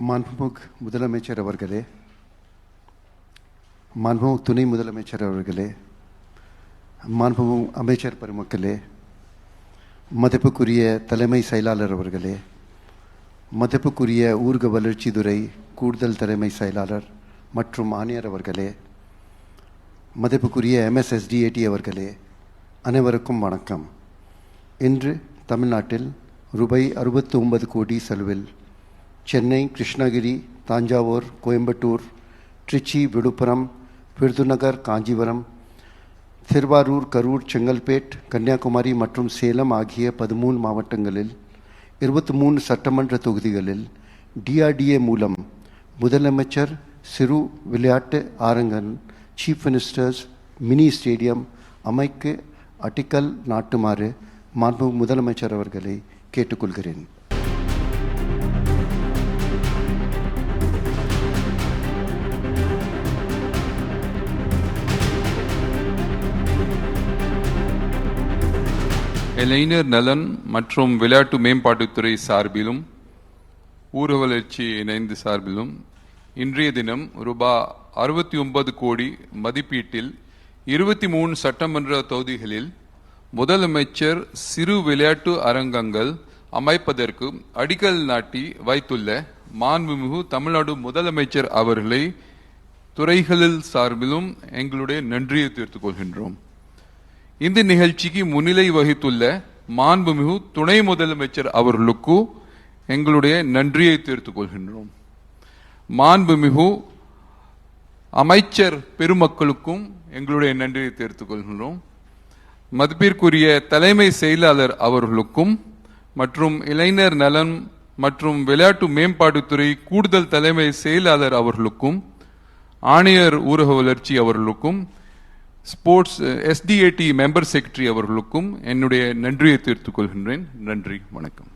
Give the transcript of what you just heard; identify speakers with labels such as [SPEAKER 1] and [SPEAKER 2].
[SPEAKER 1] மாண்புமிகு முதலமைச்சர் அவர்களே, மாண்புமிகு துணை முதலமைச்சர் அவர்களே, மாண்புமிகு அமைச்சர் பெருமக்களே, மதிப்புக்குரிய தலைமை செயலாளர் அவர்களே, மதிப்புக்குரிய ஊரக வளர்ச்சித்துறை கூடுதல் தலைமை செயலாளர் மற்றும் ஆணையர் அவர்களே, மதிப்புக்குரிய MSSDAT அவர்களே, அனைவருக்கும் வணக்கம். இன்று தமிழ்நாட்டில் ரூபாய் 69 கோடி செலவில் சென்னை, கிருஷ்ணகிரி, தஞ்சாவூர், கோயம்புத்தூர், திருச்சி, விழுப்புரம், விருதுநகர், காஞ்சிபுரம், திருவாரூர், கரூர், செங்கல்பேட், கன்னியாகுமரி மற்றும் சேலம் ஆகிய 13 மாவட்டங்களில் 23 சட்டமன்ற தொகுதிகளில் DRDA மூலம் முதலமைச்சர் சிறு விளையாட்டு அரங்கன், சீஃப் மினிஸ்டர்ஸ் மினி ஸ்டேடியம் அமைக்க அடிக்கல் நாட்டுமாறு மாண்புமிகு முதலமைச்சர் அவர்களை கேட்டுக்கொள்கிறேன்.
[SPEAKER 2] இளைஞர் நலன் மற்றும் விளையாட்டு மேம்பாட்டுத்துறை சார்பிலும் ஊரக வளர்ச்சி இணைந்து சார்பிலும் இன்றைய தினம் ரூபாய் 69 கோடி மதிப்பீட்டில் 23 சட்டமன்ற தொகுதிகளில் முதலமைச்சர் சிறு விளையாட்டு அரங்கங்கள் அமைப்பதற்கு அடிக்கல் நாட்டி வைத்துள்ள மாண்புமிகு தமிழ்நாடு முதலமைச்சர் அவர்களை துறைகளில் சார்பிலும் எங்களுடைய நன்றியை தெரிவித்துக் கொள்கின்றோம். இந்த நிகழ்ச்சிக்கு முன்னிலை வகித்துள்ள மாண்புமிகு துணை முதலமைச்சர் அவர்களுக்கு எங்களுடைய நன்றியை தெரிவித்துக் கொள்கின்றோம். மாண்புமிகு அமைச்சர் பெருமக்களுக்கும் எங்களுடைய நன்றியை தெரிவித்துக் கொள்கின்றோம். மதிப்பிற்குரிய தலைமை செயலாளர் அவர்களுக்கும் மற்றும் இளைஞர் நலன் மற்றும் விளையாட்டு மேம்பாட்டுத்துறை கூடுதல் தலைமை செயலாளர் அவர்களுக்கும் ஆணையர் ஊரக வளர்ச்சி அவர்களுக்கும் ஸ்போர்ட்ஸ் SDAT மெம்பர் செக்ரட்டரி அவர்களுக்கும் என்னுடைய நன்றியை தெரிவித்துக் கொள்கின்றேன். நன்றி, வணக்கம்.